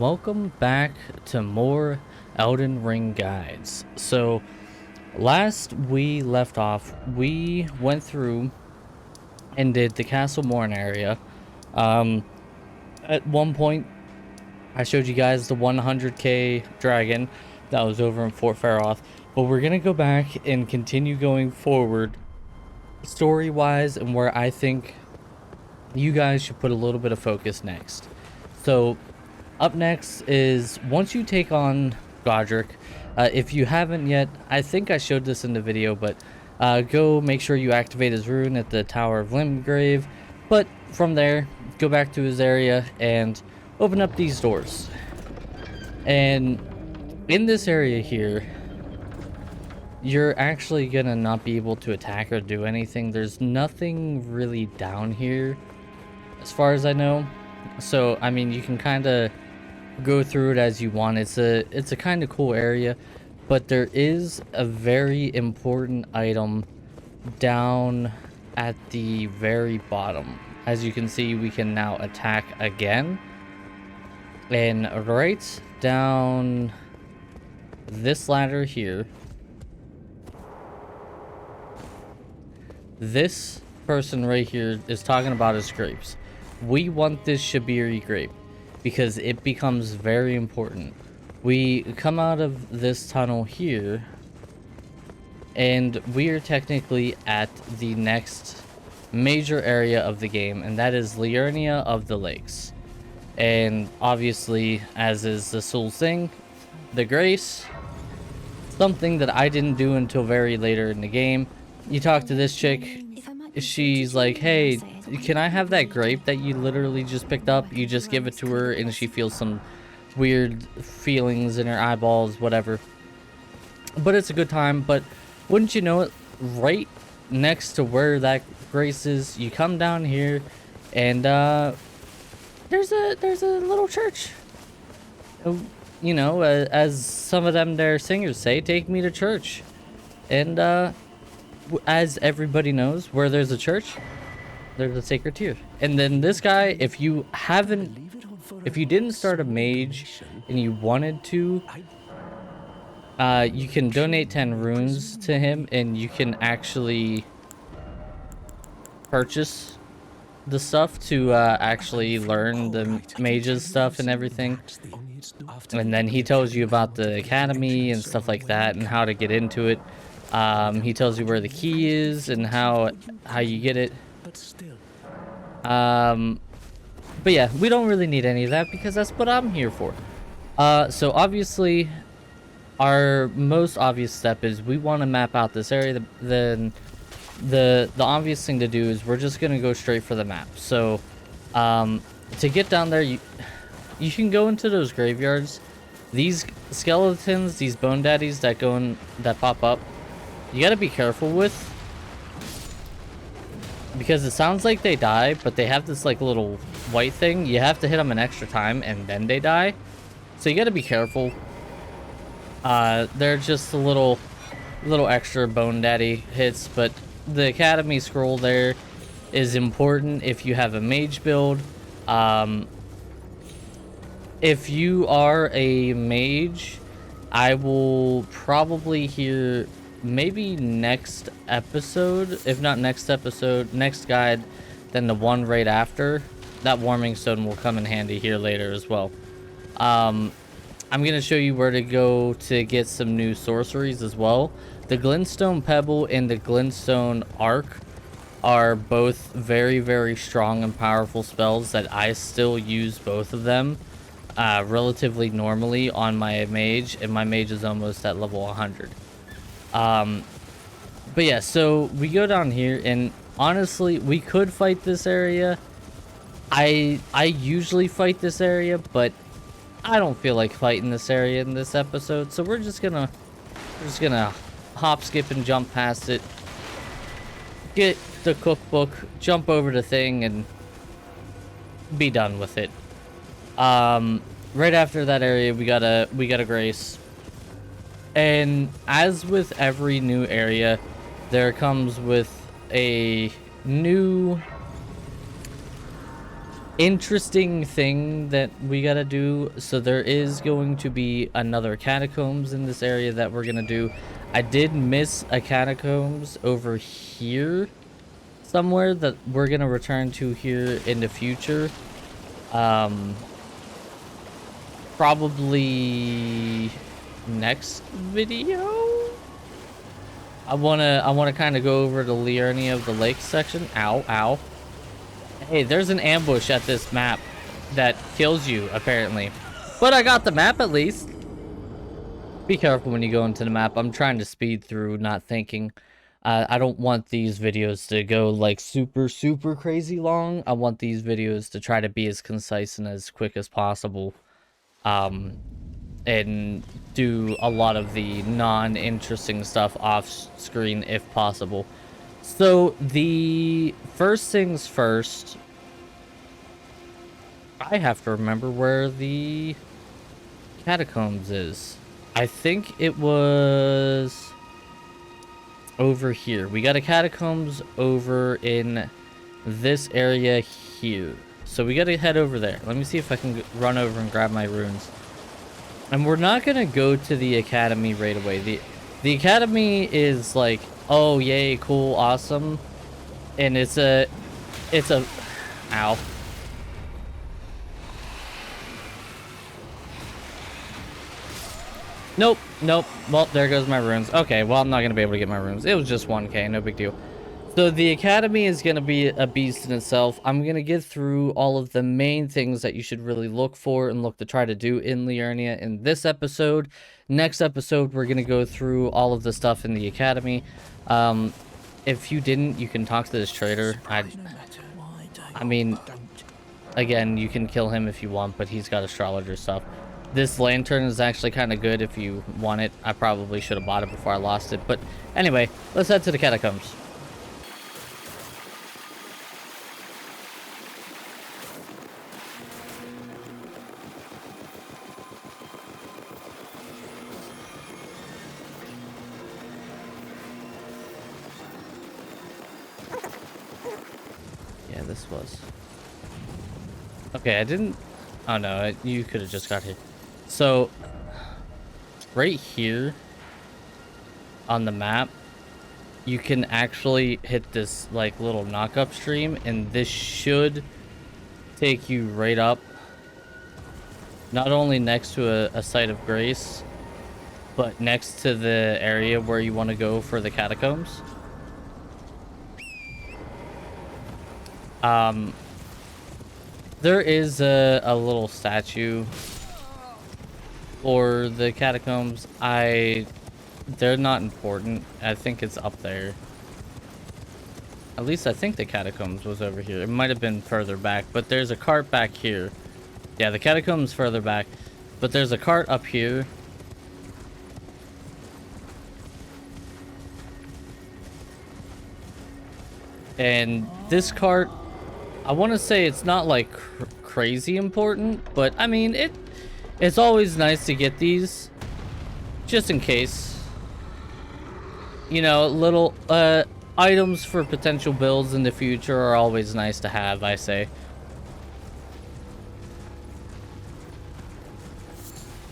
Welcome back to more Elden Ring guides. So last we left off, we went through and did the Castle Morn area. At one point, I showed you guys the 100k dragon that was over in Fort Faroth, but we're gonna go back and continue going forward story-wise and where I think you guys should put a little bit of focus next. So up next is once you take on Godric, if you haven't yet, I think I showed this in the video, but go make sure you activate his rune at the Tower of Limgrave. But from there, go back to his area and open up these doors. And in this area here, you're actually gonna not be able to attack or do anything. There's nothing really down here as far as I know. So I mean, you can kind of go through it as you want. It's a kind of cool area, but there is a very important item down at the very bottom. As you can see, we can now attack again, and right down this ladder here, this person right here is talking about his grapes. We want this Shabiri grape because it becomes very important. We come out of this tunnel here, and we are technically at the next major area of the game, and that is Liurnia of the Lakes. And obviously, as is the Soul thing, the Grace, something that I didn't do until very later in the game. You talk to this chick, she's like, hey, can I have that grape that you literally just picked up? You just give it to her and she feels some weird feelings in her eyeballs, whatever. But it's a good time. But wouldn't you know it, right next to where that grace is, you come down here and there's a little church. You know, as some of them their singers say, take me to church. And as everybody knows, where there's a church, there's a sacred tear. And then this guy, if you didn't start a mage and you wanted to, you can donate 10 runes to him and you can actually purchase the stuff to actually learn the mage's stuff and everything. And then he tells you about the academy and stuff like that and how to get into it. He tells you where the key is and how you get it. But yeah, we don't really need any of that because that's what I'm here for. So obviously, our most obvious step is we want to map out this area. Then the obvious thing to do is we're just gonna go straight for the map. So to get down there, you can go into those graveyards. These skeletons, these bone daddies that pop up, you gotta be careful with, because it sounds like they die, but they have this like little white thing. You have to hit them an extra time and then they die, so you gotta be careful. They're just a little extra bone daddy hits, but the academy scroll there is important if you have a mage build. If you are a mage, I will probably hear maybe next episode, if not next episode, next guide, then the one right after. That warming stone will come in handy here later as well. I'm gonna show you where to go to get some new sorceries as well. The Glintstone Pebble and the Glintstone Arc are both very, very strong and powerful spells that I still use both of them relatively normally on my mage, and my mage is almost at level 100. But yeah, so we go down here, and honestly, we could fight this area. I usually fight this area, but I don't feel like fighting this area in this episode, so we're just gonna hop, skip, and jump past it. Get the cookbook, jump over the thing, and be done with it. Right after that area, we got a grace. And as with every new area, there comes with a new interesting thing that we gotta do. So there is going to be another catacombs in this area that we're gonna do. I did miss a catacombs over here somewhere that we're gonna return to here in the future. Probably next video. I wanna kind of go over the Liurnia of the Lake section. Ow, ow. Hey, there's an ambush at this map that kills you, apparently. But I got the map at least. Be careful when you go into the map. I'm trying to speed through, not thinking. I don't want these videos to go like super crazy long. I want these videos to try to be as concise and as quick as possible. And do a lot of the non-interesting stuff off screen if possible. So the first things first, I have to remember where the Catacombs is. I think it was over here. We got a Catacombs over in this area here. So we gotta head over there. Let me see if I can run over and grab my runes. And we're not gonna go to the academy right away. The academy is like, oh yay, cool, awesome. And it's a ow. Nope, nope. Well, there goes my runes. Okay, well, I'm not gonna be able to get my runes. It was just 1k, no big deal. So the academy is going to be a beast in itself. I'm going to get through all of the main things that you should really look for and look to try to do in Liurnia in this episode. Next episode, we're going to go through all of the stuff in the academy. If you didn't, you can talk to this trader. I mean, again, you can kill him if you want, but he's got astrologer stuff. This lantern is actually kind of good if you want it. I probably should have bought it before I lost it. But anyway, let's head to the catacombs. This was okay. I didn't. Oh no, you could have just got here. So right here on the map, you can actually hit this like little knock-up stream, and this should take you right up, not only next to a site of grace, but next to the area where you want to go for the catacombs. There is a little statue for the catacombs. They're not important. I think it's up there. At least I think the catacombs was over here. It might have been further back, but there's a cart back here. Yeah, the catacombs further back, but there's a cart up here. And this cart, I want to say it's not like crazy important, but I mean, it's always nice to get these just in case. You know, little items for potential builds in the future are always nice to have, I say.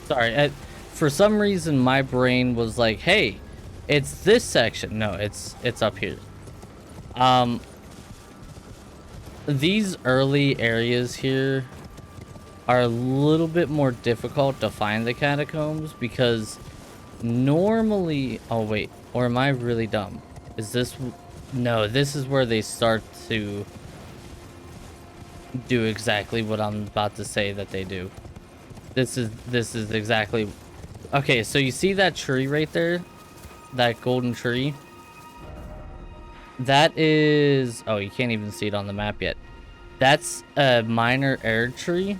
Sorry, for some reason my brain was like, hey, it's this section. No, it's up here. These early areas here are a little bit more difficult to find the catacombs because normally, oh wait, or am I really dumb? Is this, no, this is where they start to do exactly what I'm about to say that they do. This is exactly, okay, so you see that tree right there? That golden tree? That is, oh, you can't even see it on the map yet. That's a minor air tree.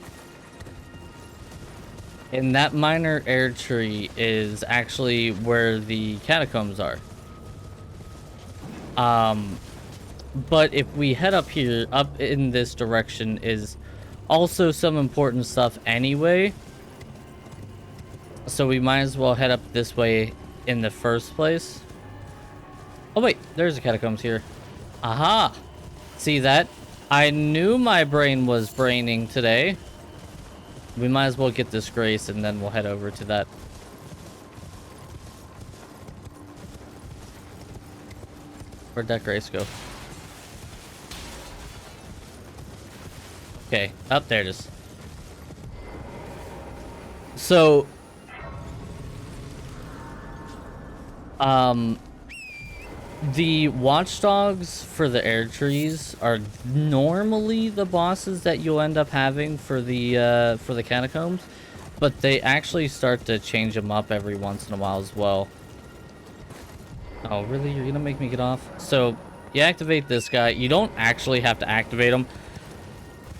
And that minor air tree is actually where the catacombs are. But if we head up here, up in this direction is also some important stuff anyway. So we might as well head up this way in the first place. Oh wait, there's a catacombs here. Aha! See that? I knew my brain was braining today. We might as well get this grace and then we'll head over to that. Where'd that grace go? Okay, up there it is. So, the watchdogs for the air trees are normally the bosses that you'll end up having for the catacombs, but they actually start to change them up every once in a while as well. Oh, really? You're gonna make me get off? So, you activate this guy. You don't actually have to activate him.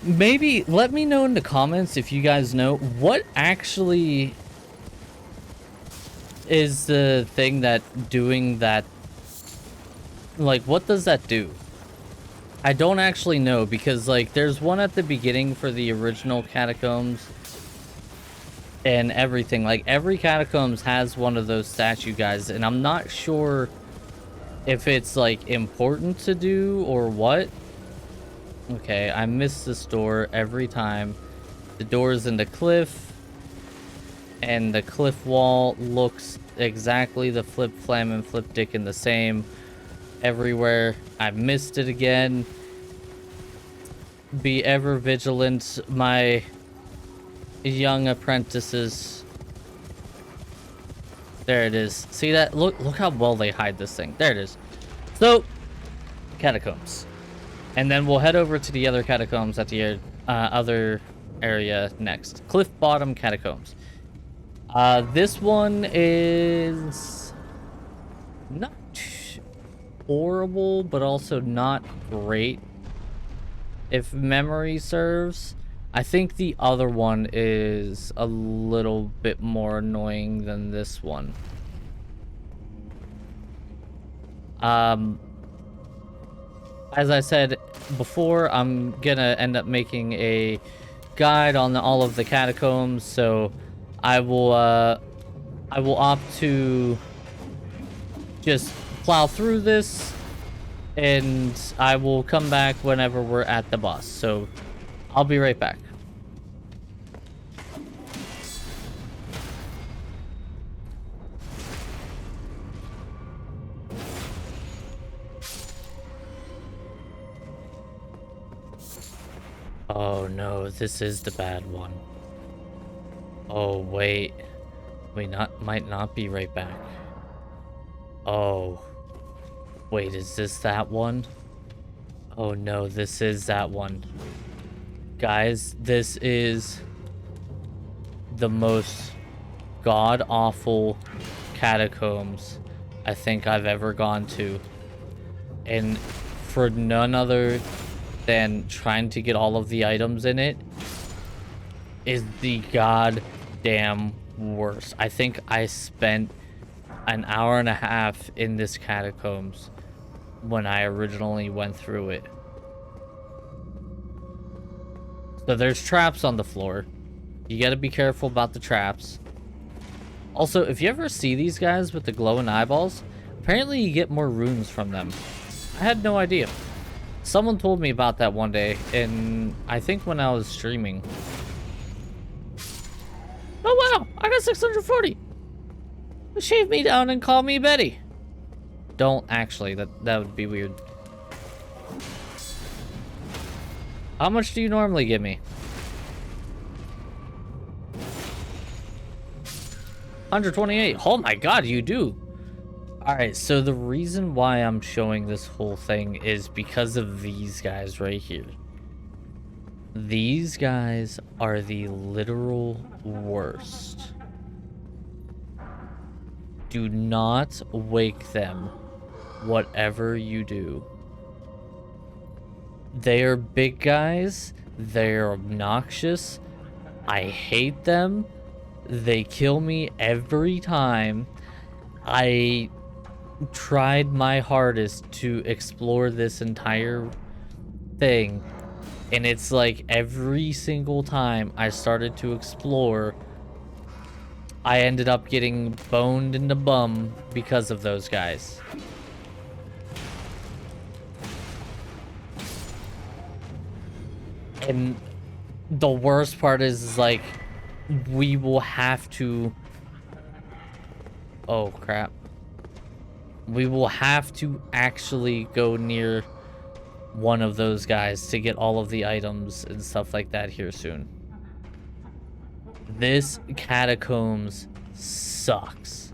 Maybe let me know in the comments if you guys know what actually is the thing that doing that. Like, what does that do? I don't actually know, because like there's one at the beginning for the original catacombs and everything. Like every catacombs has one of those statue guys, and I'm not sure if it's like important to do or what. Okay, I miss this door every time. The door is in the cliff, and the cliff wall looks exactly the flip flam and flip dick in the same everywhere. I missed it again. Be ever vigilant, my young apprentices. There it is. See that? Look how well they hide this thing. There it is. So, catacombs. And then we'll head over to the other catacombs at the other area next. Cliff Bottom Catacombs. This one is not horrible, but also not great, if memory serves. I think the other one is a little bit more annoying than this one. As I said before, I'm gonna end up making a guide on all of the catacombs, so I will opt to just plow through this, and I will come back whenever we're at the boss. So I'll be right back. Oh no, this is the bad one. Oh wait, we might not be right back. Oh, wait, is this that one? Oh no, this is that one. Guys, this is the most god-awful catacombs I think I've ever gone to. And for none other than trying to get all of the items in it is the goddamn worst. I think I spent an hour and a half in this catacombs when I originally went through it. So there's traps on the floor. You gotta be careful about the traps. Also, if you ever see these guys with the glowing eyeballs, apparently you get more runes from them. I had no idea. Someone told me about that one day, and I think when I was streaming. Oh wow, I got 640. Shave me down and call me Betty. Don't actually, that would be weird. How much do you normally give me? 128. Oh my god, you do. Alright, so the reason why I'm showing this whole thing is because of these guys right here. These guys are the literal worst. Do not wake them, whatever you do. They are big guys. They're obnoxious. I hate them. They kill me every time. I tried my hardest to explore this entire thing, and it's like every single time I started to explore, I ended up getting boned in the bum because of those guys. And the worst part is like, we will have to... Oh, crap. We will have to actually go near one of those guys to get all of the items and stuff like that here soon. This Catacombs sucks.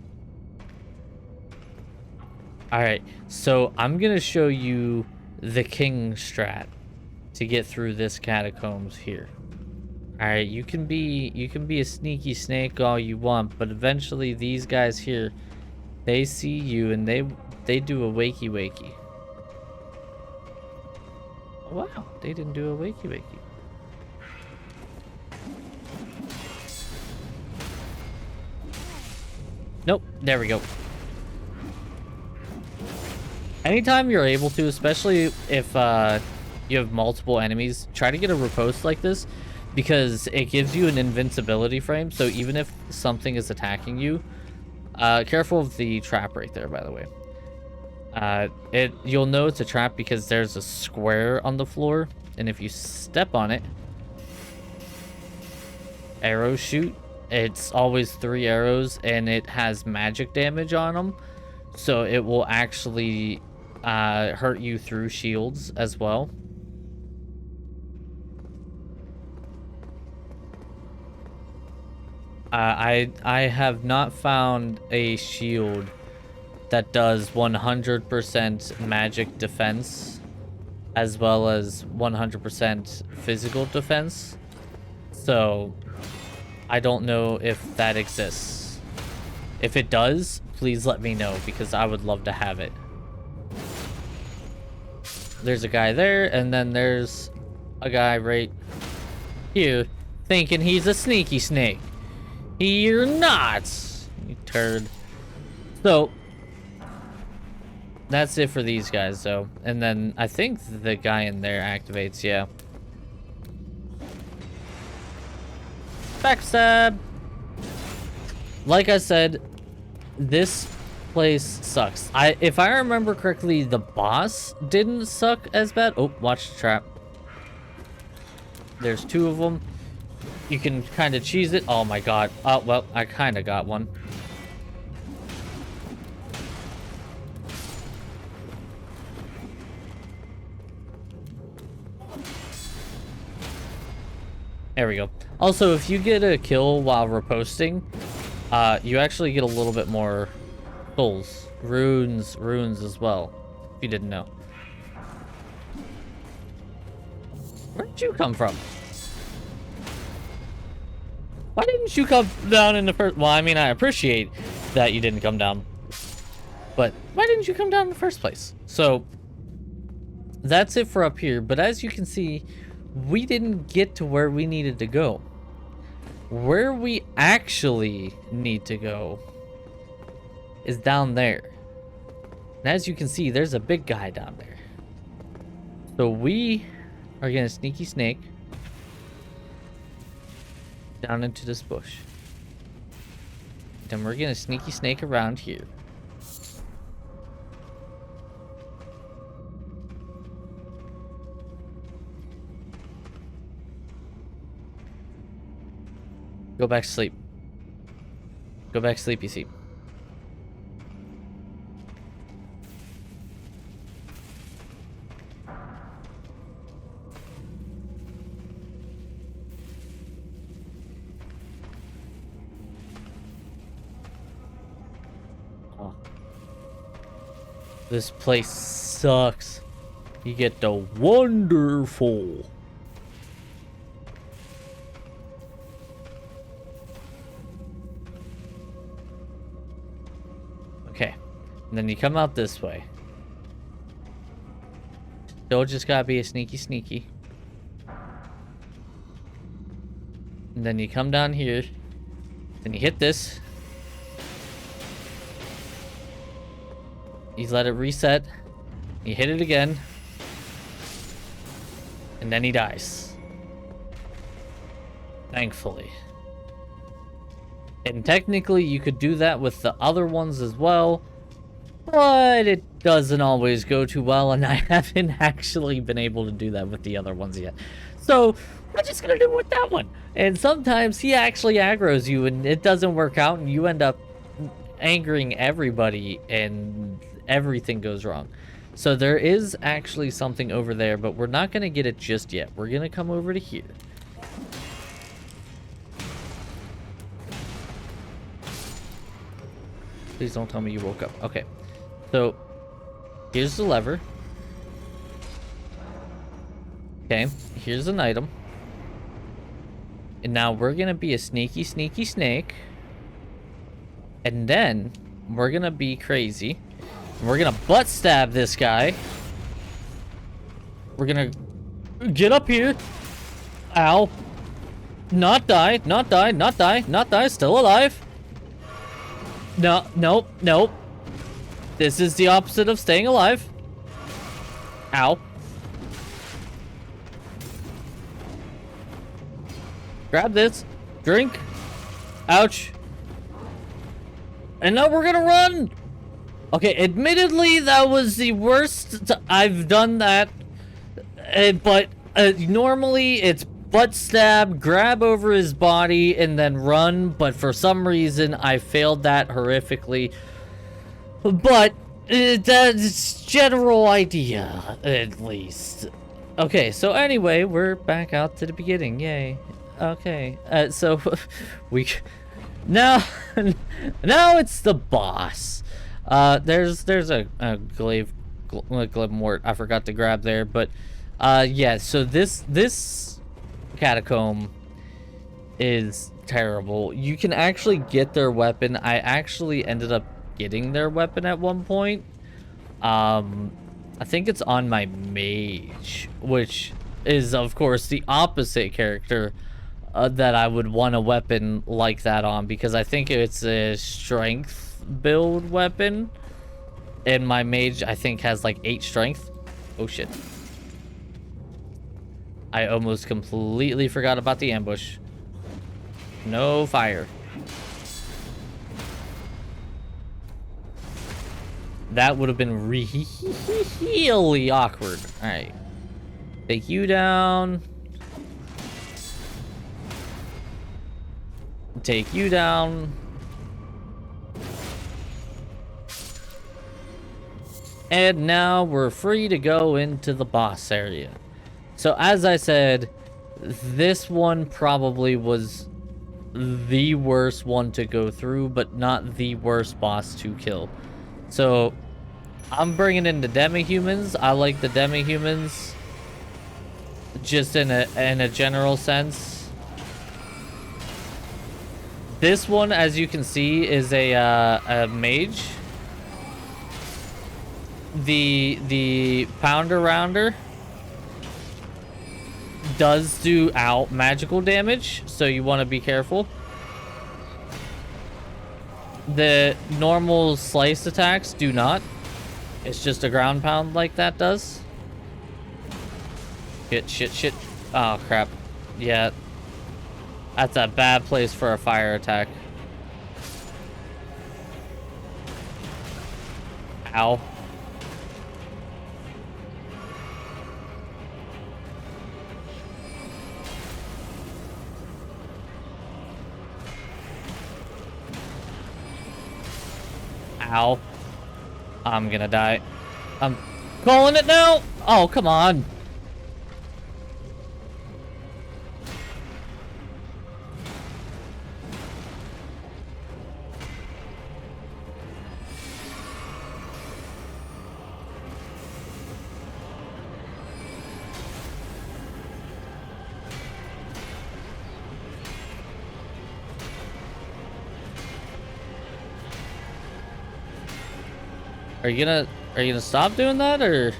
Alright, so I'm gonna show you the King Strat to get through this Catacombs here. Alright, you can be a sneaky snake all you want, but eventually these guys here, they see you and they do a wakey wakey. Wow, they didn't do a wakey wakey. Nope, there we go. Anytime you're able to, especially if you have multiple enemies, try to get a riposte like this, because it gives you an invincibility frame. So even if something is attacking you, careful of the trap right there, by the way. You'll know it's a trap because there's a square on the floor, and if you step on it, arrows shoot. It's always 3 arrows, and it has magic damage on them, so it will actually hurt you through shields as well. I have not found a shield that does 100% magic defense as well as 100% physical defense, so I don't know if that exists. If it does, please let me know, because I would love to have it. There's a guy there, and then there's a guy right here thinking he's a sneaky snake. You're not, you turd. So that's it for these guys, though. And then I think the guy in there activates, yeah. Backstab. Like I said, this place sucks. If I remember correctly, the boss didn't suck as bad. Oh, watch the trap. There's 2 of them. You can kind of cheese it. Oh my god. Oh, well, I kind of got one. There we go. Also, if you get a kill while riposting, you actually get a little bit more souls. Runes as well, if you didn't know. Where did you come from? Why didn't you come down in the first... Well, I mean, I appreciate that you didn't come down, but why didn't you come down in the first place? So, that's it for up here, but as you can see, we didn't get to where we needed to go. Where we actually need to go is down there. And as you can see, there's a big guy down there. So we are gonna sneaky snake down into this bush. Then we're gonna sneaky snake around here. Go back to sleep. Go back to sleep, you see. Oh. This place sucks. You get the wonderful. Okay, and then you come out this way. Still just gotta be a sneaky. And then you come down here. Then you hit this. You let it reset. You hit it again. And then he dies. Thankfully. And technically you could do that with the other ones as well, but it doesn't always go too well, and I haven't actually been able to do that with the other ones yet. So we're just gonna do it with that one. And sometimes he actually aggroes you and it doesn't work out and you end up angering everybody and everything goes wrong. So there is actually something over there, but we're not gonna get it just yet. We're gonna come over to here. Please don't tell me you woke up. Okay. So here's the lever. Okay, here's an item. And now we're gonna be a sneaky snake. And then we're gonna be crazy. We're gonna butt stab this guy. We're gonna get up here. Ow. Not die, still alive. No, nope. This is the opposite of staying alive. Ow. Grab this. Drink. Ouch. And now we're gonna run. Okay, admittedly, that was the worst. I've done that. But normally it's butt stab, grab over his body, and then run. But for some reason, I failed that horrifically. But that's general idea, at least. Okay, so anyway, we're back out to the beginning. Yay. Okay, so we now it's the boss. There's a glimwort I forgot to grab there, but yeah. So this catacomb is terrible. You can actually get their weapon. I actually ended up getting their weapon at one point. I think it's on my mage, which is of course the opposite character that I would want a weapon like that on, because I think it's a strength build weapon, and my mage I think has like 8 strength. Oh shit. I almost completely forgot about the ambush. No fire. That would have been really awkward. Alright. Take you down. Take you down. And now we're free to go into the boss area. So as I said, this one probably was the worst one to go through, but not the worst boss to kill. So I'm bringing in the demi-humans. I like the demi-humans just in a general sense. This one, as you can see, is a mage. The pounder rounder does do magical damage, so you want to be careful. The normal slice attacks do not. It's just a ground pound like that does. Shit. Oh crap. Yeah. That's a bad place for a fire attack. Ow. Ow. I'm gonna die. I'm calling it now. Oh, come on. Are you gonna stop doing that, or?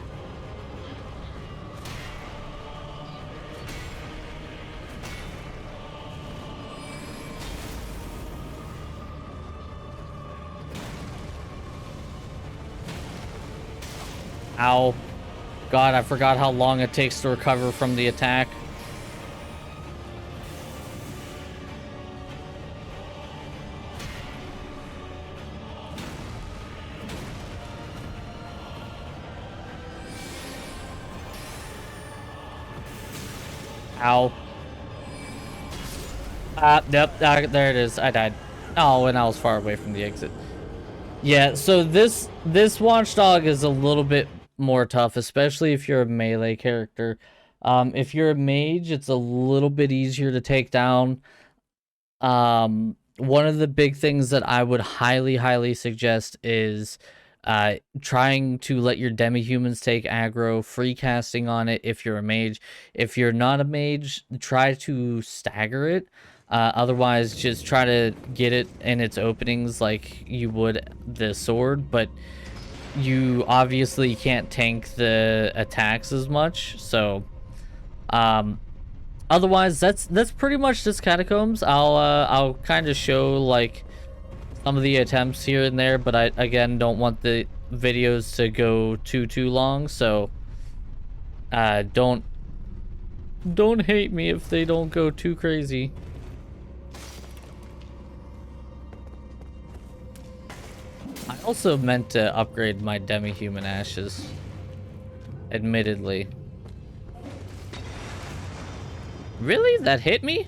Ow. God, I forgot how long it takes to recover from the attack. Ow. Nope, there it is. I died. Oh, and I was far away from the exit. Yeah, so this watchdog is a little bit more tough, especially if you're a melee character. If you're a mage, it's a little bit easier to take down. One of the big things that I would highly suggest is trying to let your demi-humans take aggro, free casting on it if you're a mage. If you're not a mage, try to stagger it. Otherwise, just try to get it in its openings like you would the sword, but you obviously can't tank the attacks as much, so otherwise that's pretty much this Catacombs. I'll kind of show like some of the attempts here and there, but I again don't want the videos to go too long, so don't hate me if they don't go too crazy. I also meant to upgrade my demi-human ashes, admittedly. Really? That hit me?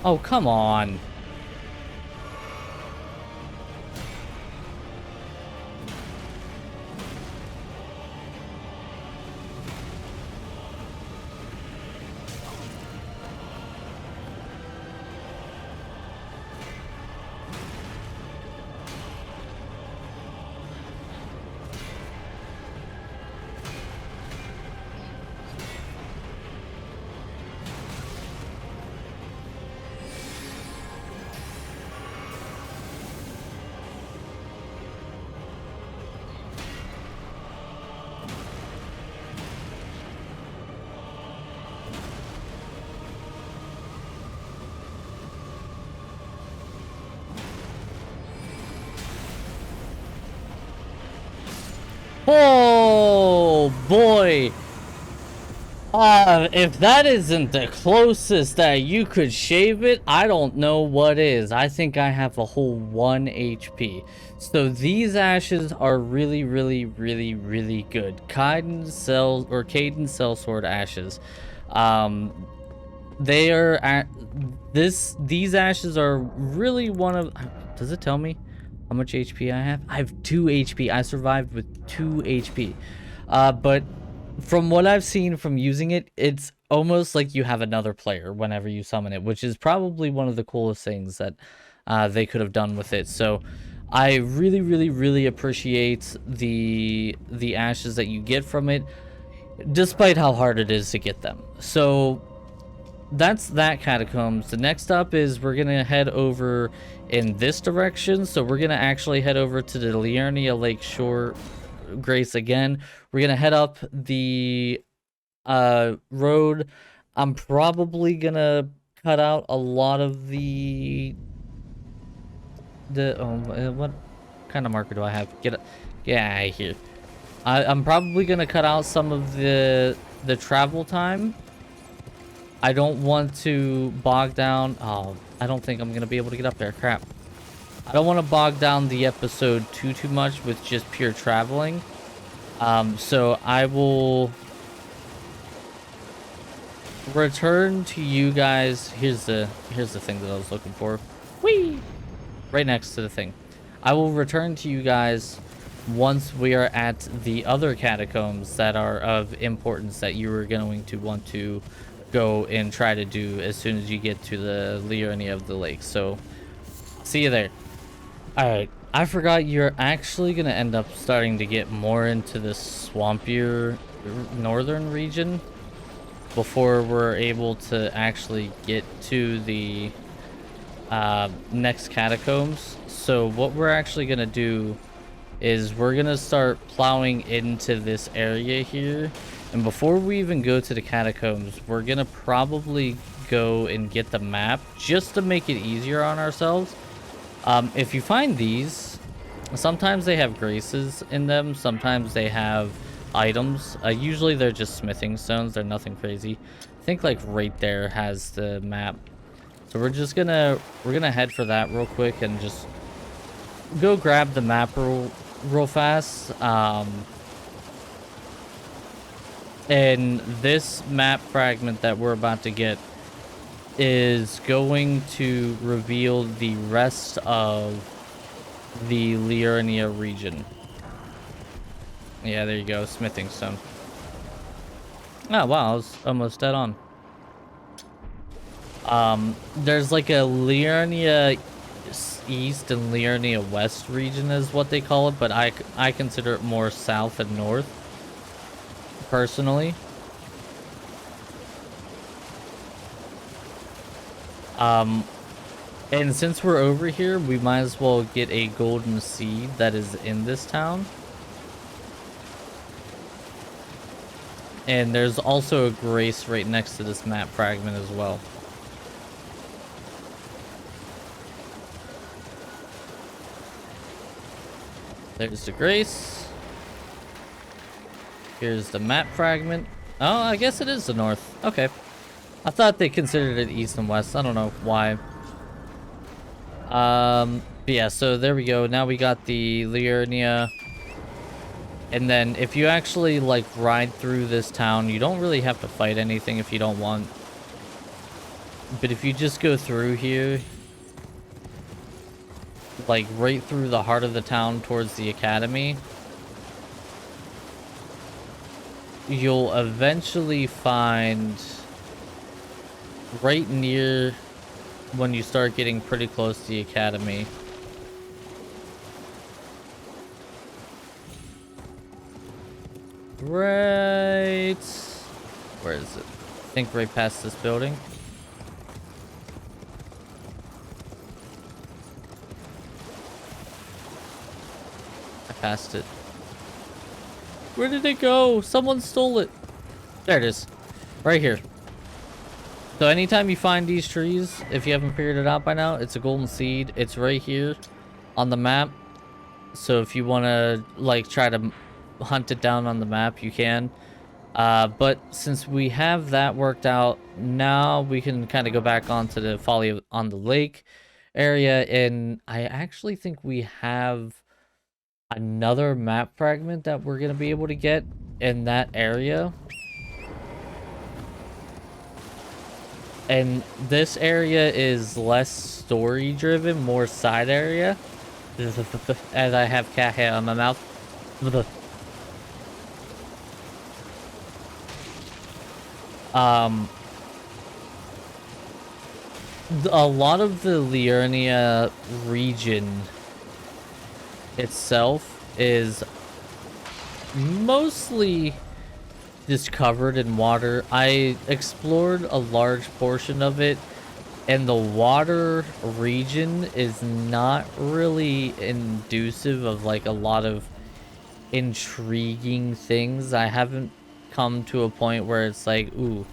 Oh, come on. Oh boy. If that isn't the closest that you could shave it, I don't know what is. I think I have a whole 1 HP. So these ashes are really good. Caden Sellsword ashes. They are at these ashes are really one of, does it tell me how much HP I have? I have 2 HP. I survived with 2 HP. But from what I've seen from using it, it's almost like you have another player whenever you summon it, which is probably one of the coolest things that they could have done with it. So I really appreciate the ashes that you get from it, despite how hard it is to get them. So that's that Catacombs. The next up is we're gonna head over in this direction. So we're gonna actually head over to the Liurnia Lake shore Grace again. We're gonna head up the road. I'm probably gonna cut out a lot of the what kind of marker do I have? Get out of here. I'm probably gonna cut out some of the the travel time, I don't want to bog down. Oh, I don't think I'm going to be able to get up there. Crap. I don't want to bog down the episode too much with just pure traveling. So I will return to you guys. Here's the thing that I was looking for. Whee! Right next to the thing. I will return to you guys once we are at the other catacombs that are of importance that you are going to want to go and try to do as soon as you get to the Liurnia of the Lake. So, see you there. Alright, I forgot you're actually going to end up starting to get more into the swampier northern region before we're able to actually get to the next catacombs. So what we're actually going to do is we're going to start plowing into this area here. And before we even go to the catacombs, we're going to probably go and get the map just to make it easier on ourselves. If you find these, sometimes they have graces in them. Sometimes they have items. Usually they're just smithing stones. They're nothing crazy. I think like right there has the map. So we're gonna head for that real quick and just go grab the map real fast. And this map fragment that we're about to get is going to reveal the rest of the Liurnia region. Yeah, there you go, smithing stone. Oh wow, I was almost dead on. There's like a Liurnia East and Liurnia West region is what they call it, but I consider it more south and north, personally. And since we're over here, we might as well get a golden seed that is in this town. And there's also a grace right next to this map fragment as well. There's the grace. Here's the map fragment. Oh, I guess it is the north. Okay. I thought they considered it east and west. I don't know why. But yeah, so there we go. Now we got the Liurnia. And then if you actually like ride through this town, you don't really have to fight anything if you don't want. But if you just go through here, like right through the heart of the town towards the academy, you'll eventually find right near when you start getting pretty close to the academy. Right, where is it? I think right past this building. I passed it. Where did it go? Someone stole it. There it is. Right here. So anytime you find these trees, if you haven't figured it out by now, it's a golden seed. It's right here on the map. So if you want to like try to hunt it down on the map, you can. But since we have that worked out, now we can kind of go back onto the Folly on the Lake area. And I actually think we have another map fragment that we're going to be able to get in that area. And this area is less story driven, more side area. As I have cat hair on my mouth. A lot of the Liurnia region itself is mostly just covered in water. I explored a large portion of it, and the water region is not really inducive of like a lot of intriguing things. I haven't come to a point where it's like, ooh,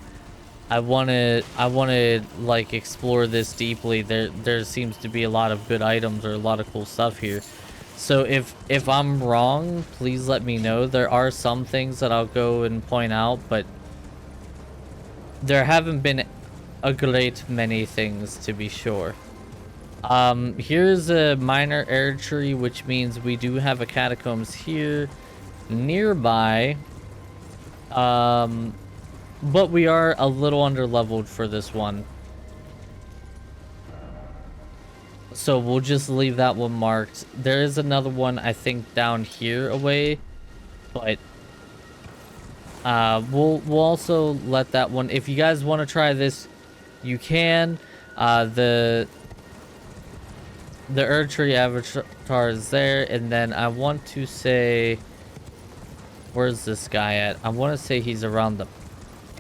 I want to like explore this deeply. There seems to be a lot of good items or a lot of cool stuff here. So if I'm wrong, please let me know. There are some things that I'll go and point out, but there haven't been a great many things, to be sure. Here's a minor air tree, which means we do have a catacombs here nearby. But we are a little under leveled for this one. So we'll just leave that one marked. There is another one, I think, down here away, but we'll also let that one. If you guys want to try this, you can. The Erdtree avatar is there, and then I want to say, where's this guy at? I want to say he's around the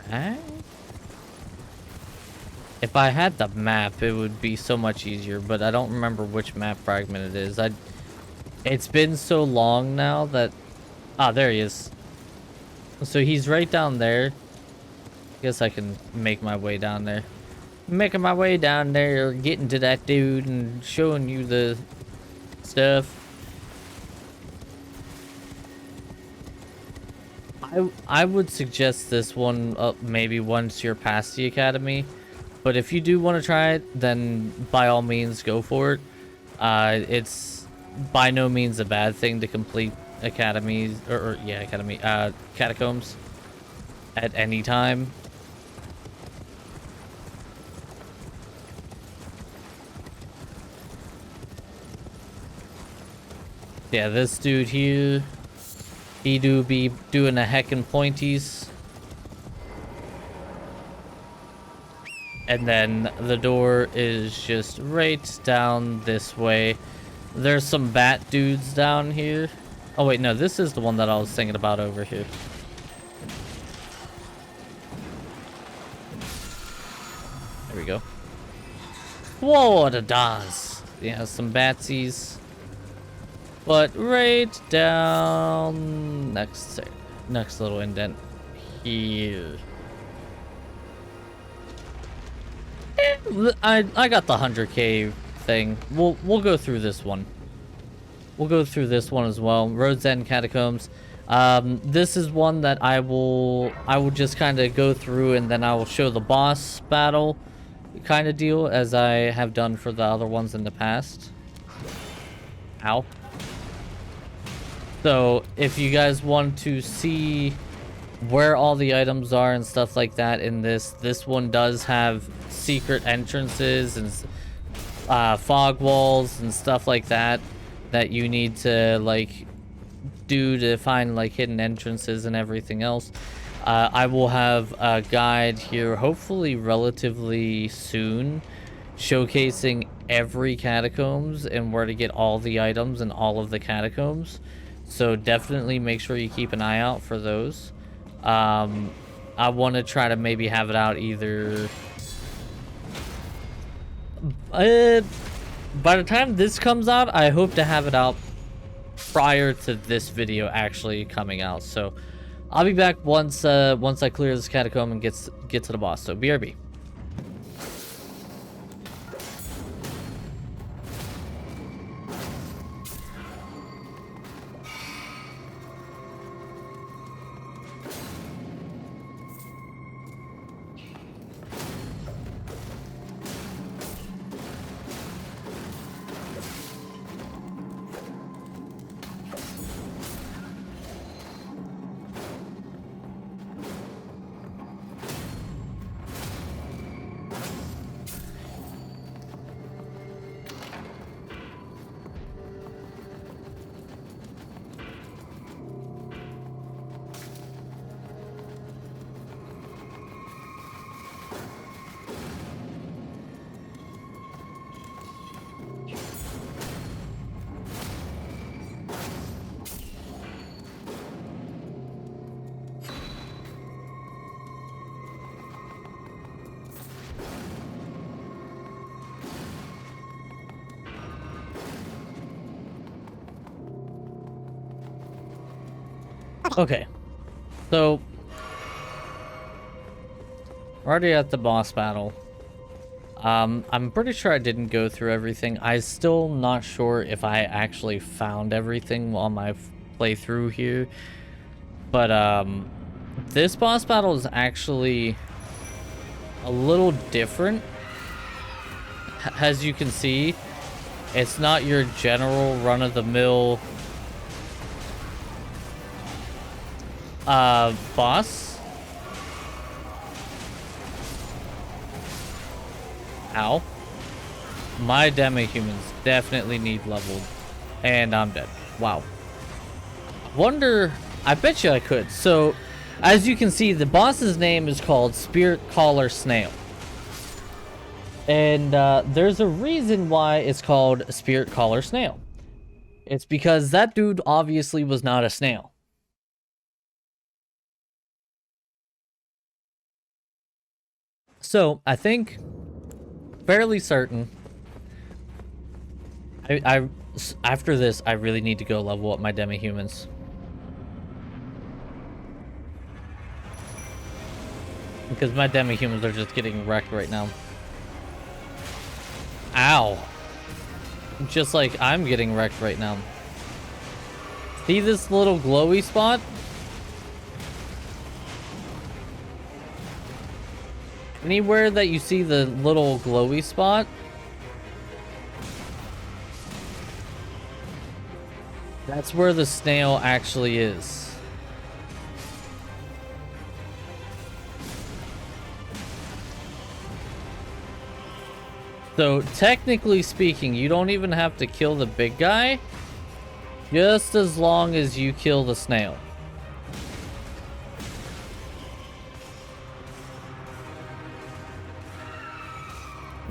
back. If I had the map, it would be so much easier, but I don't remember which map fragment it is. It's been so long now that... Ah, there he is. So he's right down there. Guess I can make my way down there. Making my way down there, getting to that dude and showing you the stuff. I would suggest this one maybe once you're past the academy. But if you do want to try it, then by all means go for it. It's by no means a bad thing to complete academies catacombs at any time. Yeah, this dude here, he do be doing a heckin' pointies. And then the door is just right down this way. There's some bat dudes down here. Oh wait, no, this is the one that I was thinking about over here. There we go. Whoa, what a does. Yeah, some batsies. But right down next little indent here. I got the 100k thing. We'll go through this one. We'll go through this one as well. Road's End Catacombs. This is one that I will just kind of go through, and then I will show the boss battle kind of deal, as I have done for the other ones in the past. Ow. So if you guys want to see where all the items are and stuff like that in this one does have secret entrances and fog walls and stuff like that you need to like do to find like hidden entrances and everything else. I will have a guide here hopefully relatively soon showcasing every catacombs and where to get all the items in all of the catacombs, so definitely make sure you keep an eye out for those. I want to try to maybe have it out either by the time this comes out. I hope to have it out prior to this video actually coming out, so I'll be back once I clear this catacomb and get to the boss. So BRB. Okay, so we're already at the boss battle. I'm pretty sure I didn't go through everything. I'm still not sure if I actually found everything on my playthrough here. But this boss battle is actually a little different. As you can see, it's not your general run-of-the-mill boss. Ow. My demi-humans definitely need leveled. And I'm dead. Wow. Wonder... I bet you I could. So, as you can see, the boss's name is called Spirit Caller Snail. And there's a reason why it's called Spirit Caller Snail. It's because that dude obviously was not a snail. So, I think, fairly certain, after this, I really need to go level up my demi-humans. Because my demi-humans are just getting wrecked right now. Ow. Just like I'm getting wrecked right now. See this little glowy spot? Anywhere that you see the little glowy spot, that's where the snail actually is. So technically speaking, you don't even have to kill the big guy, just as long as you kill the snail.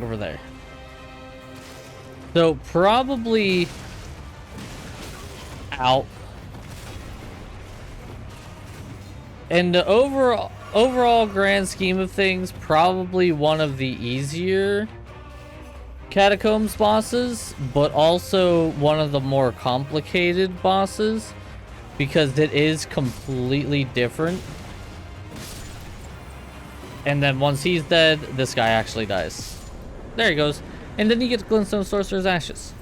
Over there. So probably out. In the overall grand scheme of things, probably one of the easier Catacombs bosses, but also one of the more complicated bosses because it is completely different. And then once he's dead, this guy actually dies. There he goes. And then you get Glintstone Sorcerer's Ashes.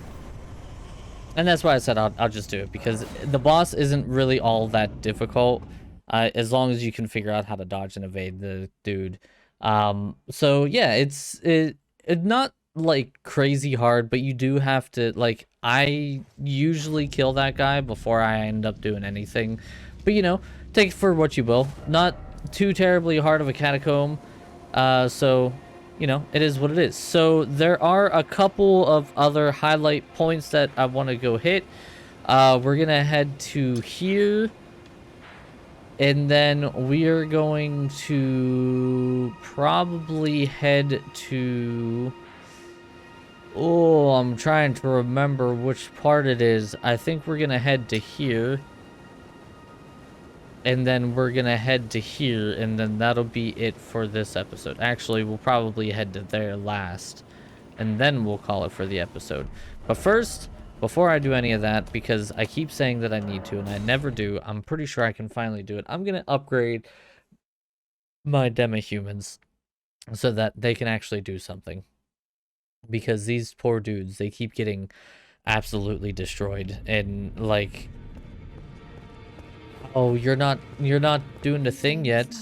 And that's why I said I'll just do it, because the boss isn't really all that difficult, as long as you can figure out how to dodge and evade the dude. So yeah, it's not like crazy hard, but you do have to, like, I usually kill that guy before I end up doing anything. But you know, take it for what you will. Not too terribly hard of a catacomb. So you know, it is what it is. So there are a couple of other highlight points that I want to go hit. We're gonna head to here, and then we are going to probably head to... Oh, I'm trying to remember which part it is. I think we're gonna head to here. And then we're gonna head to here, and then that'll be it for this episode. Actually, we'll probably head to there last, and then we'll call it for the episode. But first, before I do any of that, because I keep saying that I need to, and I never do, I'm pretty sure I can finally do it. I'm gonna upgrade my demi-humans so that they can actually do something. Because these poor dudes, they keep getting absolutely destroyed, and like... Oh, you're not doing the thing yet.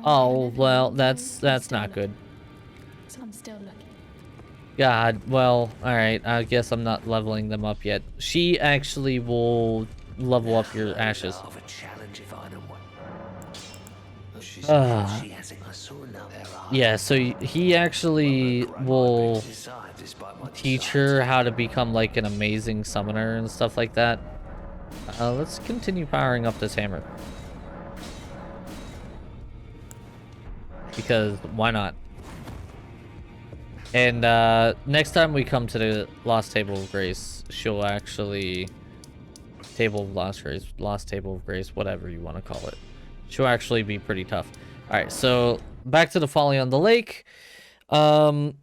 Oh, well, that's not good. I'm still looking. God, well, alright, I guess I'm not leveling them up yet. She actually will level up your ashes. Yeah, so he actually will teach her how to become like an amazing summoner and stuff like that. Let's continue powering up this hammer. Because why not? And next time we come to the Lost Table of Grace, she'll actually... Table of Lost Grace, Lost Table of Grace, whatever you want to call it. She'll actually be pretty tough. Alright, so back to the Folly on the Lake. We're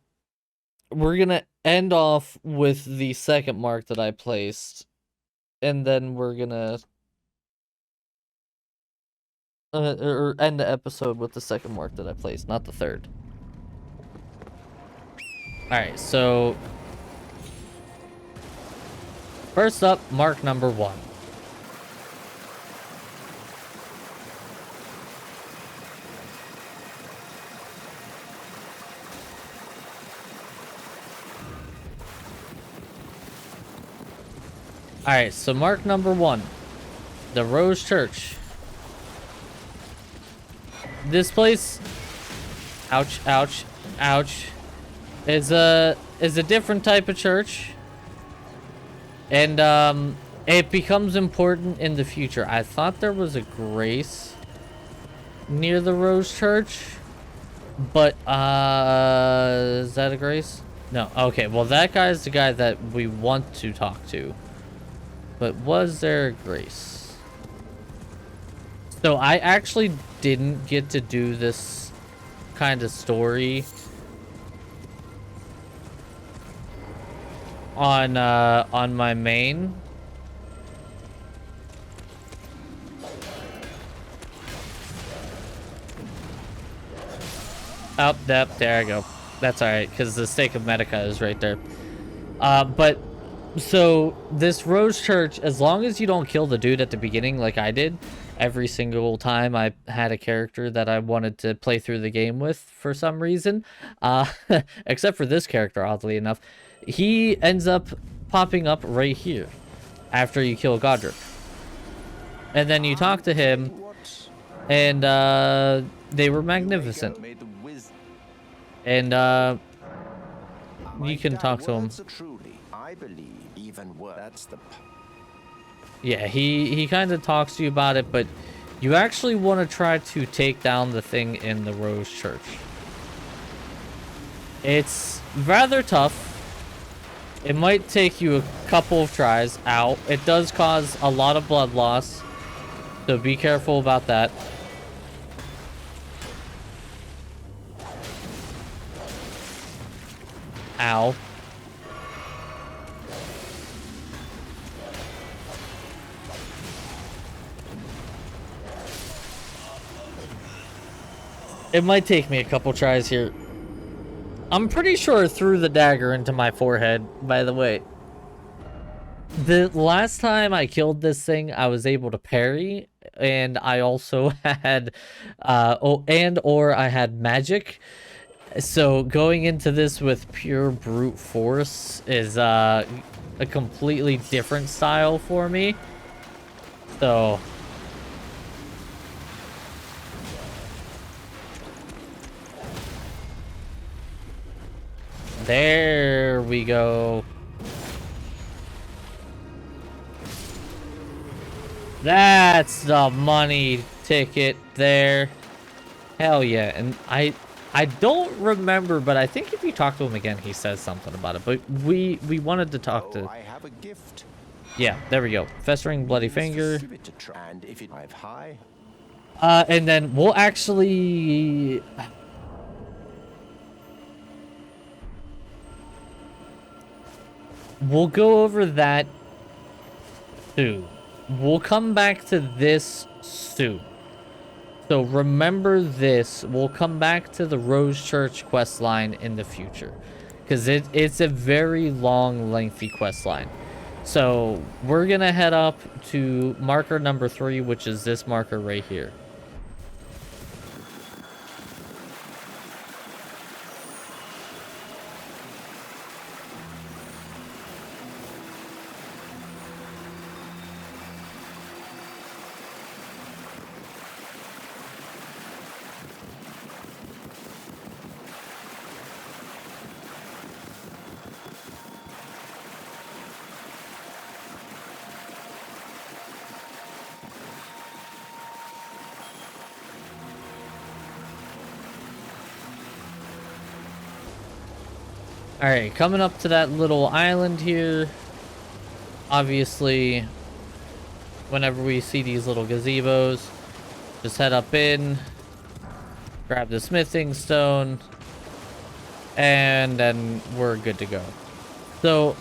gonna end off with the second mark that I placed. And then we're gonna or end the episode with the second mark that I placed, not the third. Alright, so first up, mark number 1. Alright, so mark number 1. The Rose Church. This place... Ouch, ouch, ouch. Is a different type of church. And, it becomes important in the future. I thought there was a grace near the Rose Church. But, is that a grace? No. Okay, well, that guy's the guy that we want to talk to. But was there a grace? So, I actually didn't get to do this kind of story on my main. Oh, there I go. That's alright, because the stake of Medica is right there. But, so, this Rose Church, as long as you don't kill the dude at the beginning like I did, every single time I had a character that I wanted to play through the game with for some reason, except for this character, oddly enough, he ends up popping up right here after you kill Godric. And then you talk to him, and, they were magnificent. And, you can talk to him. Yeah, he kind of talks to you about it, but you actually want to try to take down the thing in the Rose Church. It's rather tough. It might take you a couple of tries. Ow. It does cause a lot of blood loss, so be careful about that. Ow. It might take me a couple tries here. I'm pretty sure I threw the dagger into my forehead, by the way. The last time I killed this thing, I was able to parry, and I also had, or I had magic. So going into this with pure brute force is a completely different style for me. So there we go. That's the money ticket there. Hell yeah. And I don't remember, but I think if you talk to him again, he says something about it. But we wanted to talk to... I have a gift. Yeah, there we go. Festering Bloody Finger. And if it high. And then we'll actually... We'll go over that soon. We'll come back to this soon. So remember this. We'll come back to the Rose Church quest line in the future. Because it's a very long, lengthy quest line. So we're going to head up to marker number 3, which is this marker right here. Alright, coming up to that little island here. Obviously, whenever we see these little gazebos, just head up in, grab the smithing stone, and then we're good to go. So,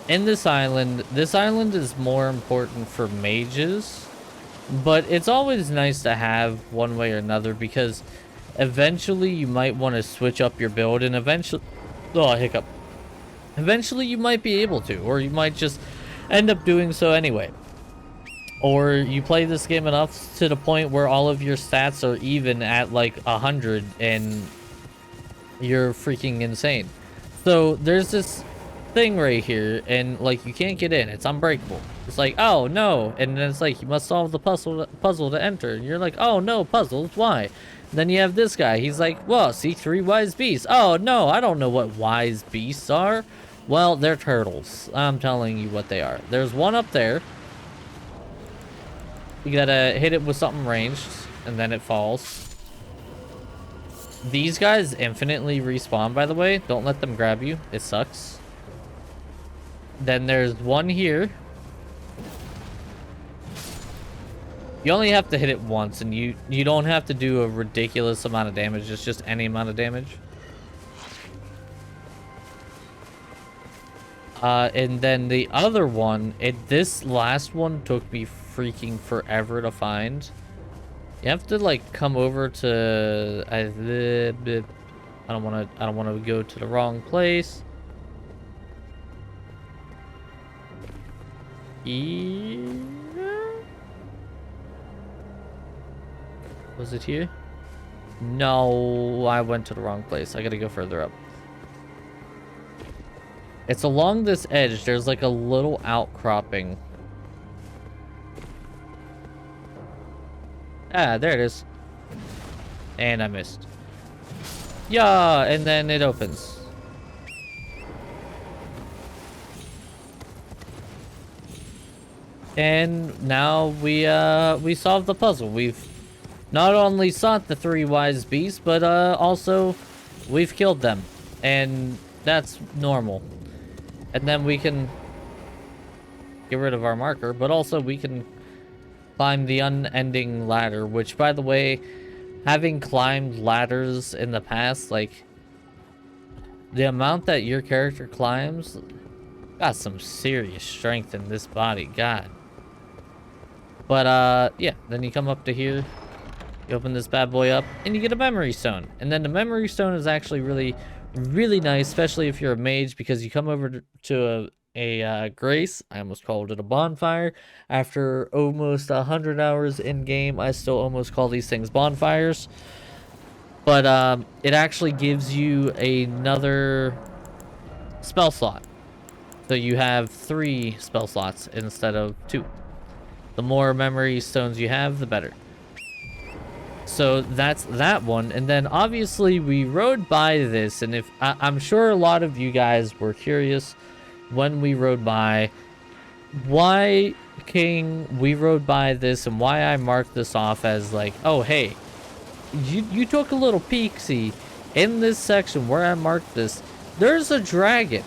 in this island is more important for mages, but it's always nice to have one way or another, because eventually you might want to switch up your build, and eventually... Oh, hiccup. Eventually you might be able to, or you might just end up doing so anyway. Or you play this game enough to the point where all of your stats are even at like 100 and you're freaking insane. So there's this thing right here, and like you can't get in. It's unbreakable. It's like, oh no, and then it's like you must solve the puzzle to enter, and you're like, oh no, puzzles, why? Then you have this guy. He's like, well, see 3 wise beasts. Oh no, I don't know what wise beasts are. Well, they're turtles. I'm telling you what they are. There's one up there. You gotta hit it with something ranged, and then it falls. These guys infinitely respawn, by the way. Don't let them grab you. It sucks. Then there's one here. You only have to hit it once, and you don't have to do a ridiculous amount of damage. It's just any amount of damage. And then the other one, this last one took me freaking forever to find. You have to like come over to I don't want to go to the wrong place. Was it here? No, I went to the wrong place. I gotta go further up. It's along this edge. There's like a little outcropping. Ah, there it is. And I missed. Yeah, and then it opens. And now we solved the puzzle. We've not only sought the 3 wise beasts, but also we've killed them. And that's normal. And then we can get rid of our marker, but also we can climb the unending ladder, which, by the way, having climbed ladders in the past, like, the amount that your character climbs, got some serious strength in this body, God. But, yeah, then you come up to here, you open this bad boy up, and you get a memory stone. And then the memory stone is actually really nice, especially if you're a mage, because you come over to a grace. I almost called it a bonfire. After almost 100 hours in game, I still almost call these things bonfires. But it actually gives you another spell slot. So you have 3 spell slots instead of 2. The more memory stones you have, the better. So that's that one. And then obviously we rode by this, and if I'm sure a lot of you guys were curious when we rode by why we rode by this and why I marked this off as like, oh hey, you took a little peek-see in this section where I marked this. There's a dragon.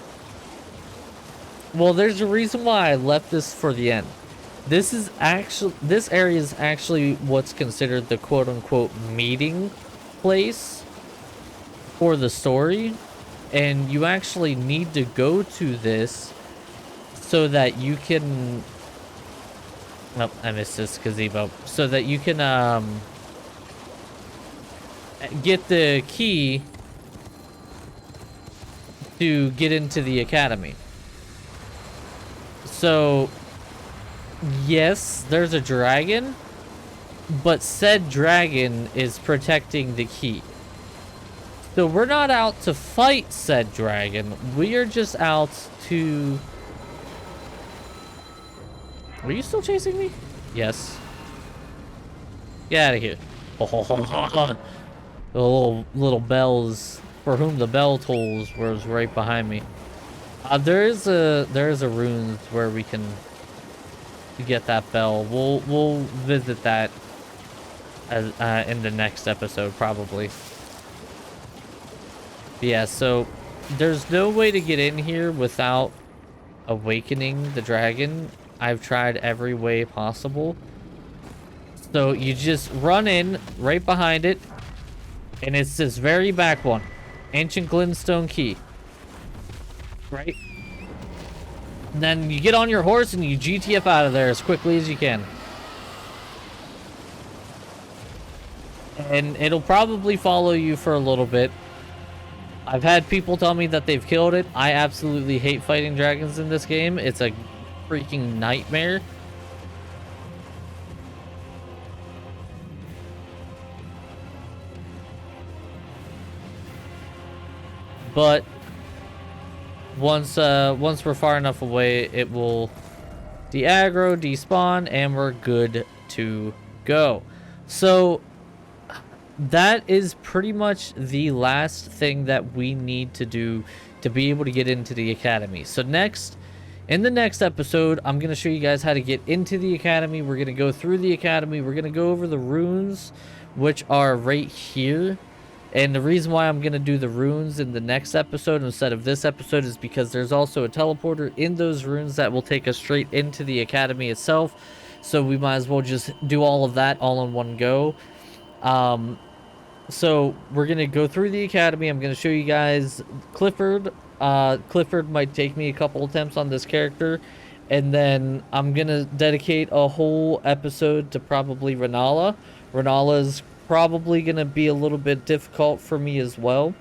Well, there's a reason why I left this for the end. This area is actually what's considered the quote-unquote meeting place for the story, and you actually need to go to this so that you can oh, I missed this gazebo, so that you can get the key to get into the academy. So yes, there's a dragon, but said dragon is protecting the key. So we're not out to fight said dragon. We are just out to... Are you still chasing me? Yes. Get out of here. The little bells, for whom the bell tolls, was right behind me. There is a rune where we can get that bell. We'll visit that as in the next episode probably. But yeah, so there's no way to get in here without awakening the dragon. I've tried every way possible. So you just run in right behind it, and it's this very back one, ancient glintstone key, right? And then you get on your horse and you GTF out of there as quickly as you can. And it'll probably follow you for a little bit. I've had people tell me that they've killed it. I absolutely hate fighting dragons in this game. It's a freaking nightmare. But once we're far enough away, it will de-aggro, despawn, and we're good to go. So that is pretty much the last thing that we need to do to be able to get into the academy. So next, in the next episode, I'm going to show you guys how to get into the academy. We're going to go through the academy. We're going to go over the runes, which are right here. And the reason why I'm going to do the runes in the next episode instead of this episode is because there's also a teleporter in those runes that will take us straight into the academy itself. So we might as well just do all of that all in one go. So we're going to go through the academy. I'm going to show you guys Clifford. Clifford might take me a couple attempts on this character. And then I'm going to dedicate a whole episode to probably Renala. Renala's probably going to be a little bit difficult for me as well.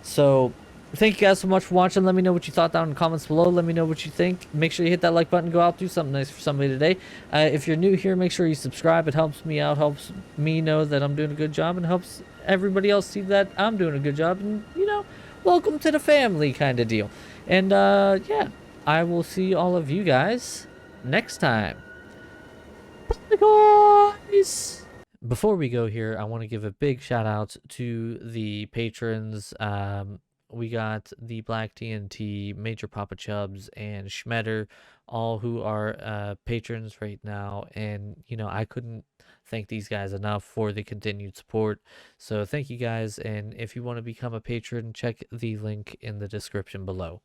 So thank you guys so much for watching. Let me know what you thought down in the comments below. Let me know what you think. Make sure you hit that like button. Go out, do something nice for somebody today. If you're new here, make sure you subscribe. It helps me out, helps me know that I'm doing a good job, and helps everybody else see that I'm doing a good job. And, you know, welcome to the family kind of deal. And, yeah, I will see all of you guys next time. Bye, guys! Before we go here, I want to give a big shout out to the patrons. We got the Black TNT, Major Papa Chubbs, and Schmetter, all who are patrons right now. And, you know, I couldn't thank these guys enough for the continued support. So thank you guys. And if you want to become a patron, check the link in the description below.